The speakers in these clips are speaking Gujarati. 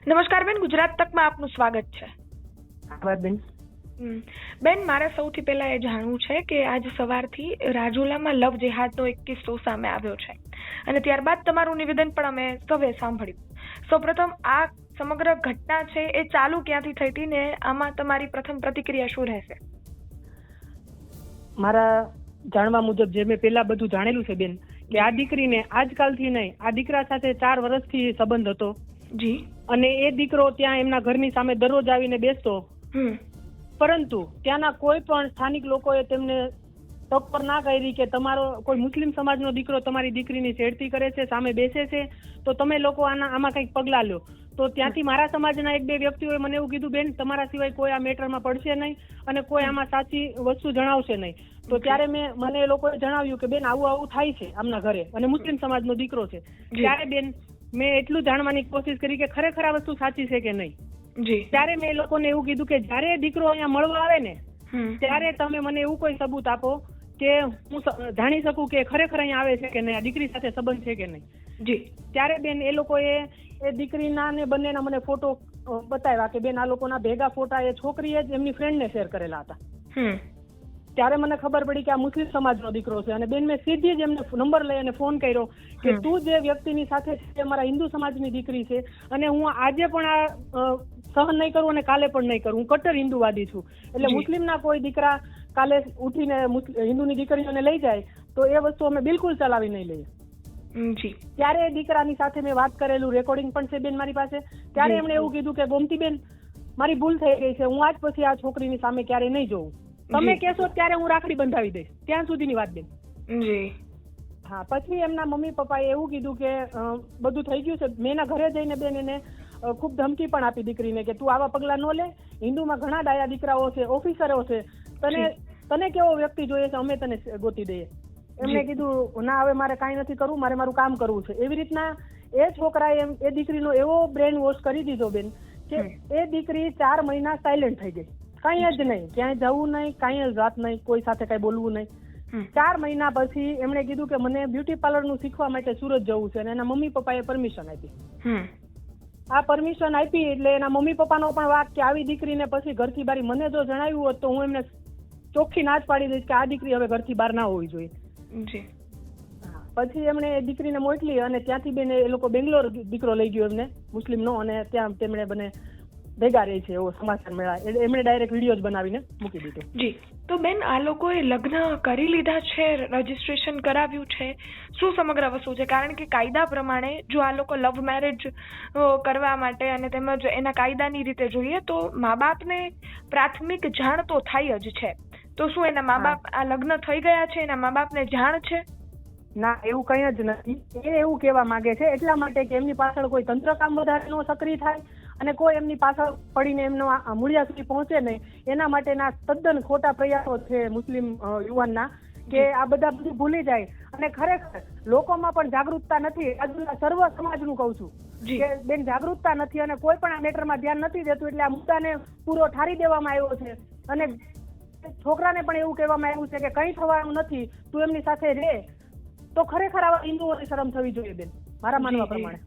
નમસ્કાર બેન, ગુજરાત તકમાં આપનું સ્વાગત છે. બેન, મારે સૌથી પહેલા એ જાણવું છે કે આજ સવારથી રાજુલામાં લવ જેહાદનો એક કિસ્સો સામે આવ્યો છે અને ત્યારબાદ તમારું નિવેદન પણ અમે સૌએ સાંભળ્યું. સૌપ્રથમ આ સમગ્ર ઘટના છે એ ચાલુ ક્યાંથી થઈ હતી ને આમાં તમારી પ્રથમ પ્રતિક્રિયા શું રહેશે? મારા જાણવા મુજબ જે મેં પેલા બધું જાણેલું છે બેન, કે આ દીકરીને આજકાલથી નહીં, આ દીકરા સાથે 4 વર્ષથી સંબંધ હતો જી. અને એ દીકરો ત્યાં એમના ઘરની સામે દરરોજ આવીને બેસતો, પરંતુ ત્યાંના કોઈ પણ સ્થાનિક લોકોએ તેમને ટક્કર ના કરી કે તમારો કોઈ મુસ્લિમ સમાજનો દીકરો તમારી દીકરીની છેડતી કરે છે, સામે બેસે છે, તો તમે લોકો આમાં કંઈક પગલાં લ્યો. તો ત્યાંથી મારા સમાજના 1-2 વ્યક્તિઓએ મને એવું કીધું, બેન તમારા સિવાય કોઈ આ મેટરમાં પડશે નહીં અને કોઈ આમાં સાચી વસ્તુ જણાવશે નહીં. તો ત્યારે મને એ લોકોએ જણાવ્યું કે બેન આવું થાય છે આમના ઘરે અને મુસ્લિમ સમાજનો દીકરો છે. ત્યારે બેન મેં એટલું જાણવાની કોશિશ કરી કે ખરેખર આ વસ્તુ સાચી છે કે નહીં. ત્યારે મેં એ લોકોને એવું કીધું કે જયારે દીકરો અહીંયા મળવા આવે ને ત્યારે તમે મને એવું કોઈ સબૂત આપો કે હું જાણી શકું કે ખરેખર અહીંયા આવે છે કે નહીં, આ દીકરી સાથે સંબંધ છે કે નહીં. ત્યારે બેન એ લોકોએ એ દીકરીના ને બંનેના મને ફોટો બતાવ્યા કે બેન આ લોકોના ભેગા ફોટા એ છોકરીએ જ એમની ફ્રેન્ડને શેર કરેલા હતા. ત્યારે મને ખબર પડી કે આ મુસ્લિમ સમાજનો દીકરો છે અને બેન મેં સીધી જ એમને નંબર લઈ અને ફોન કર્યો કે તું જે વ્યક્તિની સાથે છે તે અમારા હિન્દુ સમાજની દીકરી છે અને હું આજે પણ આ સહન નહીં કરું અને કાલે પણ નહીં કરું. હું કટ્ટર હિન્દુવાદી છું, એટલે મુસ્લિમના કોઈ દીકરા કાલે ઉઠીને હિન્દુની દીકરીઓને લઈ જાય તો એ વસ્તુ અમે બિલકુલ ચલાવી નહીં લઈએ. ત્યારે એ દીકરાની સાથે મેં વાત કરેલું રેકોર્ડિંગ પણ છે બેન મારી પાસે. ત્યારે એમણે એવું કીધું કે ગોમતી બેન મારી ભૂલ થઈ ગઈ છે, હું આજ પછી આ છોકરીની સામે ક્યારેય નહીં જોઉં, તમે કહેશો ત્યારે હું રાખડી બંધાવી દઈશ, ત્યાં સુધીની વાત બેન. હા, પછી એમના મમ્મી પપ્પાએ એવું કીધું કે બધું થઈ ગયું છે. મેં એના ઘરે જઈને બેન એને ખૂબ ધમકી પણ આપી દીકરીને કે તું આવા પગલા ન લે, હિન્દુમાં ઘણા ડાયા દીકરાઓ છે, ઓફિસરો છે, તને કેવો વ્યક્તિ જોઈએ છે અમે તને ગોતી દઈએ. એમને કીધું ના હવે મારે કાંઈ નથી કરવું, મારે મારું કામ કરવું છે. એવી રીતના એ છોકરાએ એ દીકરીનો એવો બ્રેન વોશ કરી દીધો બેન કે એ દીકરી 4 મહિના સાયલેન્ટ થઈ ગઈ, કાંઈ જ નહીં, ક્યાંય જવું નહીં, કાંઈ જ વાત નહીં, કોઈ સાથે કાંઈ બોલવું નહીં. 4 મહિના પછી એમણે કીધું કે મને બ્યુટી પાર્લરનું શીખવા માટે સુરત જવું છે અને એના મમ્મી પપ્પાએ પરમિશન આપી. આ પરમિશન આપી એટલે એના મમ્મી પપ્પાનો પણ વાત કે આવી દીકરીને પછી ઘરથી બહાર, મને જો જણાવ્યું હોત તો હું એમને ચોખ્ખી ના જ પાડી દઈશ કે આ દીકરી હવે ઘરથી બહાર ના હોવી જોઈએ. પછી એમણે એ દીકરીને મોકલી અને ત્યાંથી બેન એ લોકો બેંગ્લોર દીકરો લઈ ગયો એમને મુસ્લિમનો અને ત્યાં તેમણે બને ભેગા રહે છે એવો સમાચાર મળ્યા. એમણે ડાયરેક્ટ વિડીયો બનાવીને મૂકી દીધો. તો બેન આ લોકોએ લગ્ન કરી લીધા છે, રજીસ્ટ્રેશન કરાવ્યું છે, શું સમગ્ર વસ્તુ છે? કારણ કે કાયદા પ્રમાણે જો આ લોકો લવ મેરેજ કરવા માટે અને તેમજ એના કાયદાની રીતે જોઈએ તો મા બાપને પ્રાથમિક જાણ તો થાય જ છે. તો શું એના મા બાપ આ લગ્ન થઈ ગયા છે, એના મા બાપને જાણ છે? ના, એવું કંઈ જ નથી. એ એવું કહેવા માંગે છે એટલા માટે કે એમની પાછળ કોઈ તંત્ર કામ વધારે નો સક્રિય થાય અને કોઈ એમની પાછળ પડીને એમનો મૂળિયા સુધી પહોંચે નહીં, એના માટેના તદ્દન ખોટા પ્રયાસો છે મુસ્લિમ યુવાનના કે આ બધું ભૂલી જાય. અને ખરેખર લોકોમાં પણ જાગૃતતા નથી. આજના સર્વ સમાજનું કહું છું કે બેન જાગૃતતા નથી અને કોઈ પણ આ મેટરમાં ધ્યાન નથી દેતું, એટલે આ મુદ્દાને પૂરો ઠારી દેવામાં આવ્યો છે અને છોકરાને પણ એવું કહેવામાં આવ્યું છે કે કંઈ થવાનું નથી, તું એમની સાથે રહે. તો ખરેખર આવા હિન્દુઓની શરમ થવી જોઈએ બેન, મારા માનવા પ્રમાણે.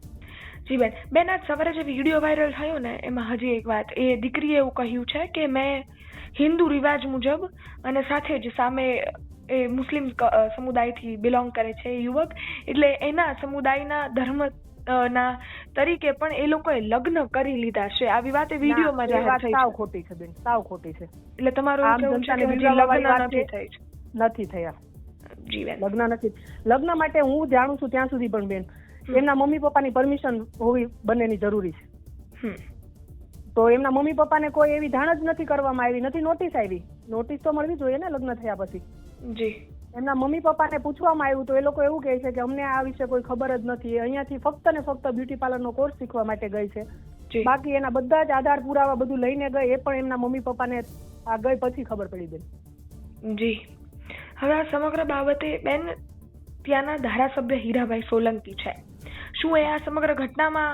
જી બેન. બેન આજ સવારે જે વિડીયો વાયરલ થયો ને એમાં હજી એક વાત, એ દીકરીએ એવું કહ્યું છે કે મેં હિન્દુ રિવાજ મુજબ અને સાથે જ સામે એ મુસ્લિમ સમુદાયથી બિલોંગ કરે છે યુવક, એટલે એના સમુદાયના ધર્મ ના તરીકે પણ એ લોકોએ લગ્ન કરી લીધા છે. આવી વાત એ વિડીયોમાં જાહેર થઈ. સાવ ખોટી છે બેન, સાવ ખોટી છે. એટલે તમારું કેવું છે કે લગ્ન નથી થયા? જી બેન, લગ્ન નથી. લગ્ન માટે હું જાણું છું ત્યાં સુધી પણ બેન એમના મમ્મી પપ્પાની પરમિશન હોવી બંનેની જરૂરી છે. તો એમના મમ્મી પપ્પાને કોઈ એવી જાણ જ નથી કરવામાં આવી, નથી નોટિસ આવી. નોટિસ તો મળવી જોઈએ ને લગ્ન થયા પછી. જી. એમના મમ્મી પપ્પાને પૂછવામાં આવ્યું તો એ લોકો એવું કહે છે કે અમને આ વિશે કોઈ ખબર જ નથી, અહીંયાથી ફક્ત ને ફક્ત બ્યુટી પાર્લરનો કોર્સ શીખવા માટે ગઈ છે. બાકી એના બધા જ આધાર પુરાવા બધું લઈને ગઈ, એ પણ એમના મમ્મી પપ્પાને આ ગઈ પછી ખબર પડી બેન. જી. હવે આ સમગ્ર બાબતે બેન ત્યાંના ધારાસભ્ય હીરાભાઈ સોલંકી છે, શું એ આ સમગ્ર ઘટનામાં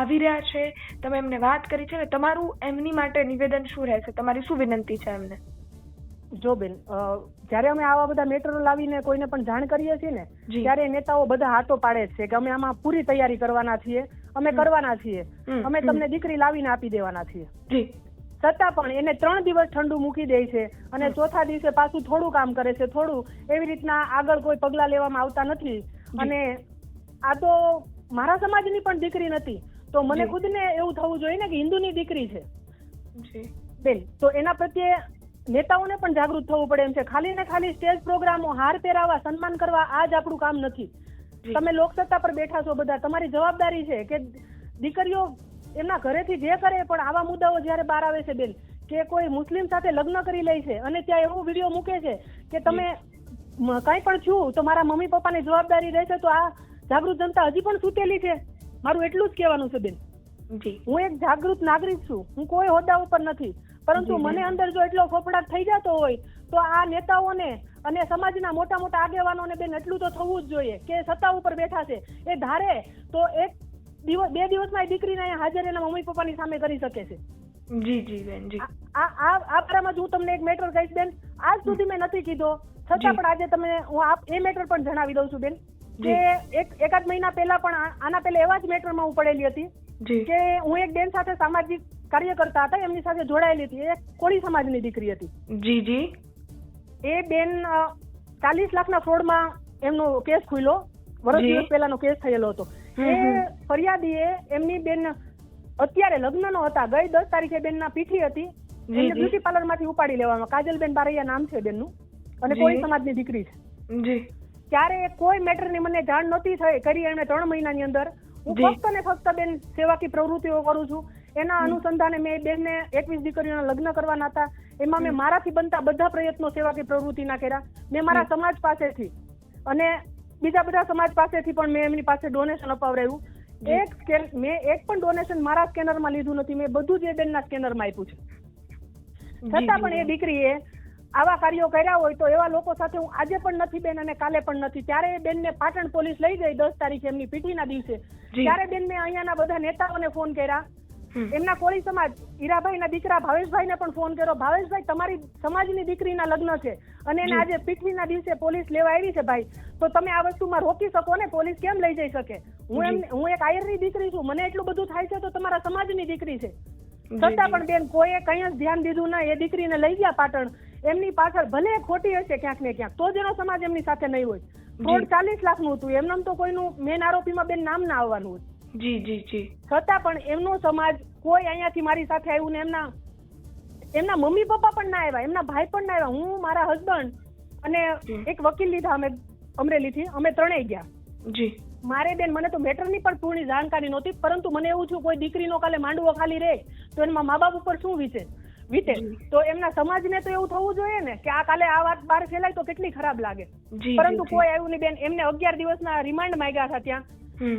આવી રહ્યા છે? તમે એમને વાત કરી છે ને તમારું એમની માટે નિવેદન શું રહેશે? તમારી શું વિનંતી છે એમને? જો બેન, જયારે અમે આવા બધા મેટરો લાવીને કોઈને પણ જાણ કરીએ છીએ ને ત્યારે નેતાઓ બધા હાથો પાડે છે કે અમે આમાં પૂરી તૈયારી કરવાના છીએ અમે કરવાના છીએ, અમે તમને દીકરી લાવીને આપી દેવાના છીએ. જી. છતાં પણ એને 3 દિવસ ઠંડુ મૂકી દે છે અને ચોથા દિવસે પાછું થોડું કામ કરે છે, થોડું. એવી રીતના આગળ કોઈ પગલા લેવામાં આવતા નથી. અને આ તો મારા સમાજની પણ દીકરી નથી, તો મને ખુદને એવું થવું જોઈએ ને કે હિન્દુની દીકરી છે બેન, તો એના પ્રત્યે નેતાઓને પણ જાગૃત થવું પડે એમ છે. ખાલી ને ખાલી સ્ટેજ પ્રોગ્રામો, હાર પહેરાવા, સન્માન કરવા, આ જ આપણું કામ નથી. તમે લોકસત્તા પર બેઠા છો બધા, તમારી જવાબદારી છે કે દીકરીઓ એમના ઘરેથી જે કરે, પણ આવા મુદ્દાઓ જયારે બહાર આવે છે બેન, કે કોઈ મુસ્લિમ સાથે લગ્ન કરી લે છે અને ત્યાં એવો વિડીયો મૂકે છે કે તમે કઈ પણ છું તો મારા મમ્મી પપ્પાની જવાબદારી રહેશે, તો આ જાગૃત જનતા હજી પણ સૂતેલી છે. મારું એટલું જ કહેવાનું છે બેન. હું એક જાગૃત નાગરિક છું, હું કોઈ હોદ્દા ઉપર નથી, પરંતુ મને અંદર જો એટલો ફફડાટ થઈ જતો હોય તો આ નેતાઓને અને સમાજના મોટા મોટા આગેવાનોને બેન એટલું તો થવું જ જોઈએ કે સત્તા ઉપર બેઠા છે, એ ધારે તો 2 દિવસમાં એ દીકરીને અહીંયા હાજર એના મમ્મી પપ્પાની સામે કરી શકે છે. જી જી બેન જી. આ બારામાં હું તમને એક મેટર કહીશ બેન, આજ સુધી મેં નથી કીધો, છતાં પણ આજે તમને હું એ મેટર પણ જણાવી દઉં છું બેન, કે એકાદ મહિના પહેલા પણ આના પહેલા એવા જ મેટરમાં હું પડેલી હતી કે હું એક બેન સાથે સામાજિક કાર્ય કરતા હતા, એમની સાથે જોડાયેલી હતી. એ કોળી સમાજની દીકરી હતી. જી જી. એ બેન 40 લાખના ફ્રોડમાં એમનો કેસ ખુલ્યો, વર્ષ દિવસ પહેલાનો કેસ થયેલો હતો. એ ફરિયાદીએ એમની બેન અત્યારે લગ્નનો હતા, ગઈ 10 તારીખે બેનના પીઠી હતી, એમને બ્યુટી પાર્લર માંથી ઉપાડી લેવામાં. કાજલબેન બારૈયા નામ છે બેનનું, અને કોળી સમાજની દીકરી છે. ત્યારે કોઈ મેટરની મને જાણ નહોતી થઈ કરી એમણે 3 મહિનાની અંદર. હું ફક્ત ને ફક્ત બેન સેવાકી પ્રવૃત્તિઓ કરું છું. એના અનુસંધાને મેં બેનને 21 દીકરીઓના લગ્ન કરવાના હતા, એમાં મેં મારાથી બનતા બધા પ્રયત્નો સેવાકી પ્રવૃત્તિના કર્યા. મેં મારા સમાજ પાસેથી અને બીજા બધા સમાજ પાસેથી પણ મેં એમની પાસે ડોનેશન અપાવડાવ્યું. મેં એક પણ ડોનેશન મારા સ્કેનરમાં લીધું નથી, મેં બધું જ એ બેનના સ્કેનરમાં આપ્યું છે. છતાં પણ એ દીકરીએ આવા કાર્યો કર્યા હોય તો એવા લોકો સાથે હું આજે પણ નથી બેન, અને કાલે પણ નથી. ત્યારે બેનને પાટણ પોલીસ લઈ ગઈ 10 તારીખે એમની પીઠીના દિવસે. ત્યારે બેન મેં અહીંયાના બધા નેતાઓને ફોન કર્યા, એમના કોળી સમાજ હીરાભાઈના દીકરા ભાવેશભાઈને પણ ફોન કર્યો. ભાવેશભાઈ, તમારી સમાજની દીકરીના લગ્ન છે અને એને આજે પીઠીના દિવસે પોલીસ લેવા આવી છે ભાઈ, તો તમે આ વસ્તુમાં રોકી શકો ને, પોલીસ કેમ લઈ જઈ શકે? હું એક આયરની દીકરી છું, મને એટલું બધું થાય છે તો તમારા સમાજની દીકરી છે. છતાં પણ બેન કોઈએ કઈ જ ધ્યાન દીધું ના. એ દીકરીને લઈ ગયા પાટણ. એમની પાછળ ભલે ખોટી હશે ક્યાંક ને ક્યાંક, તો જ એનો સમાજ એમની સાથે નહીં હોય. ફ્રોડ 40 લાખનું હતું, એમનામ તો કોઈનું મેન આરોપીમાં બેન નામ ના આવવાનું હોય. જી જી જી. છતાં પણ એમનો સમાજ કોઈ અહીંયાથી મારી સાથે આવ્યું ને એમના મમ્મી પપ્પા પણ ના આવ્યા, એમના ભાઈ પણ ના આવ્યા. હું, મારા હસબન્ડ અને એક વકીલ લીધા અમે અમરેલીથી, અમે 3 ગયા. જી. મારે બેન મને તો મેટરની પણ પૂર્ણ જાણકારી નહોતી, પરંતુ મને એવું થયું કોઈ દીકરીનો કાલે માંડવો ખાલી રહે તો એના મા બાપ ઉપર શું વીતે, તો એમના સમાજને તો એવું થવું જોઈએ ને કે આ કાલે આ વાત બહાર ફેલાય તો કેટલી ખરાબ લાગે. પરંતુ કોઈ આવ્યું નહીં બેન. એમને 11 દિવસના રિમાન્ડ માંગ્યા હતા ત્યાં,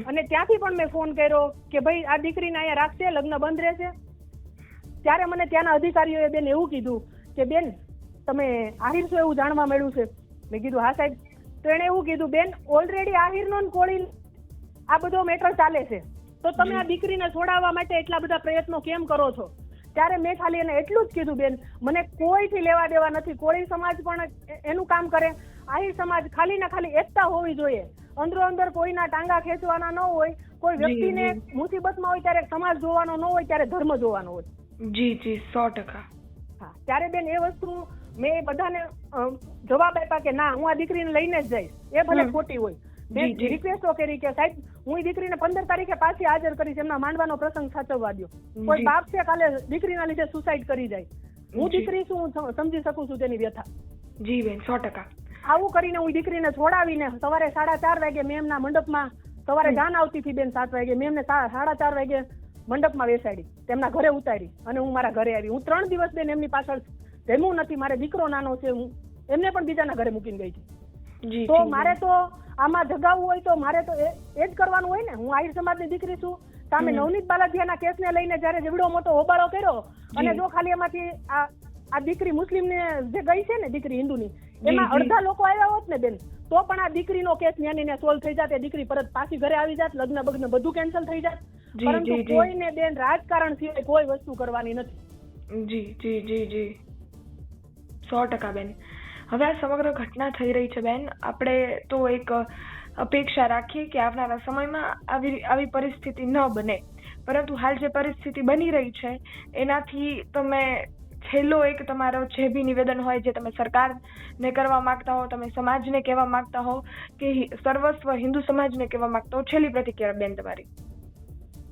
અને ત્યાંથી પણ મેં ફોન કર્યો કે ભાઈ આ દીકરીને અહીંયા રાખશે, લગ્ન બંધ રહેશે. ત્યારે મને ત્યાંના અધિકારીઓએ બેન એવું કીધું કે બેન તમે આહિર છો એવું જાણવા મળ્યું છે. મેં કીધું હા સાહેબ. તો એણે એવું કીધું બેન ઓલરેડી આહિરનો કોળી આ બધો મેટર ચાલે છે, તો તમે આ દીકરીને છોડાવવા માટે એટલા બધા પ્રયત્નો કેમ કરો છો? ત્યારે મેં ખાલી એને એટલું જ કીધું બેન મને કોઈથી લેવા દેવા નથી. કોળી સમાજ પણ એનું કામ કરે, આહિર સમાજ, ખાલી ને ખાલી એકતા હોવી જોઈએ. અંદરો અંદર કોઈના ટાંગા ખેંચવાના ન હોય. કોઈ વ્યક્તિને મુસીબતમાં હોય ત્યારે સમાજ જોવાનો ન હોય, ત્યારે ધર્મ જોવાનો હોય. જી જી 100%. હા, ત્યારે બેન એ વસ્તુ મેં બધાને જવાબ આપ્યા કે ના, હું આ દીકરીને લઈને જ જઈશ, એ ભલે ખોટી હોય. મેં રિક્વેસ્ટો કરી કે સાહેબ હું એ દીકરીને 15 તારીખે પાછી હાજર કરીશ, એમના માંડવાનો પ્રસંગ સાચવવા દો. કોઈ બાપ છે કાલે દીકરીના લીધે સુસાઇડ કરી જાય, હું દીકરી છું, હું સમજી શકું છું તેની વ્યથા. જી બેન 100%. આવું કરીને હું દીકરીને છોડાવીને સવારે 4:30 વાગે મેં એમના મંડપમાં, સવારે જાન આવતી હતી બેન 7 વાગે, મેં એમને 4:30 વાગે મંડપમાં બેસાડી, તેમના ઘરે ઉતારી અને હું મારા ઘરે આવી. હું 3 દિવસ બેન એમની પાછળ જમ્યું નથી. મારે દીકરો નાનો છે, હું એમને પણ બીજાના ઘરે મૂકીને ગઈ હતી. તો મારે તો આમાં જગાવવું હોય તો મારે તો એ જ કરવાનું હોય ને. હું આહિર સમાજની દીકરી છું. સામે નવનીત બાલાજીના કેસને લઈને જયારે જેવડો મોટો હોબાળો કર્યો, અને જો ખાલી એમાંથી આ દીકરી મુસ્લિમને જે ગઈ છે ને દીકરી હિન્દુની, એમાં અડધા લોકો આવ્યા હોત ને બેન, તો પણ આ દીકરીનો કેસ ન્યાની સોલ્વ થઈ જાત, એ દીકરી પરત પાછી ઘરે આવી જાત, લગ્ન બગ્ન બધું કેન્સલ થઈ જાત. પરંતુ કોઈને બેન રાજકારણ સિવાય કોઈ વસ્તુ કરવાની નથી. જી જી જી જી 100% બેન. હવે આ સમગ્ર ઘટના થઈ રહી છે બેન, આપણે તો એક અપેક્ષા રાખીએ કે આવનારા સમયમાં આવી પરિસ્થિતિ ન બને. પરંતુ હાલ જે પરિસ્થિતિ બની રહી છે એનાથી તમે છેલ્લો એક તમારો જે બી નિવેદન હોય જે તમે સરકારને કરવા માંગતા હો, તમે સમાજને કહેવા માંગતા હો કે સર્વસ્વ હિન્દુ સમાજને કહેવા માંગતા હો, છેલ્લી પ્રતિક્રિયા બેન તમારી.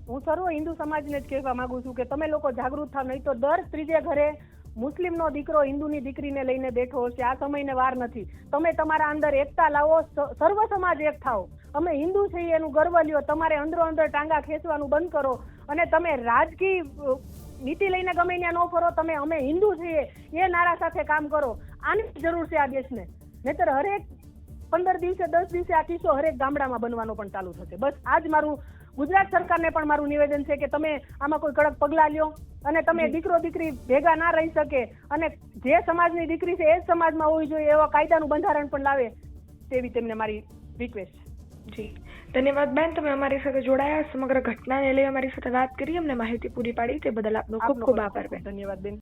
હું સર્વ હિન્દુ સમાજને જ કહેવા માંગુ છું કે તમે લોકો જાગૃત થાવ, નહીં તો દર ત્રીજે ઘરે મુસ્લિમનો દીકરો હિન્દુની દીકરીને લઈને બેઠો હશે. આ સમયને વાર નથી. તમે તમારા અંદર એકતા લાવો, સર્વ સમાજ એક થાવ. અમે હિન્દુ છીએ એનું ગર્વ લ્યો. તમારે અંદરો અંદર ટાંગા ખેંચવાનું બંધ કરો અને તમે રાજકીય નીતિ લઈને ગમે ત્યાં ન ફરો. તમે અમે હિન્દુ છીએ એ નારા સાથે કામ કરો. આની જરૂર છે આ દેશને. નહીતર હરેક 15 દિવસે 10 દિવસે આ કિસ્સો હરેક ગામડામાં બનવાનો પણ ચાલુ થશે. બસ આજ મારું ગુજરાત સરકારને પણ મારું નિવેદન છે કે તમે આમાં કોઈ કડક પગલાં લ્યો અને તમે દીકરો દીકરી ભેગા ના રહી શકે અને જે સમાજની દીકરી છે એ જ સમાજમાં હોવી જોઈએ એવા કાયદાનું બંધારણ પણ લાવે તેવી તેમને મારી રિક્વેસ્ટ છે. જી ધન્યવાદ બેન, તમે અમારી સાથે જોડાયા, સમગ્ર ઘટનાને લઈ અમારી સાથે વાત કરી, અમને માહિતી પૂરી પાડી તે બદલ આપનો ખૂબ ખૂબ આભાર બેન. ધન્યવાદ બેન.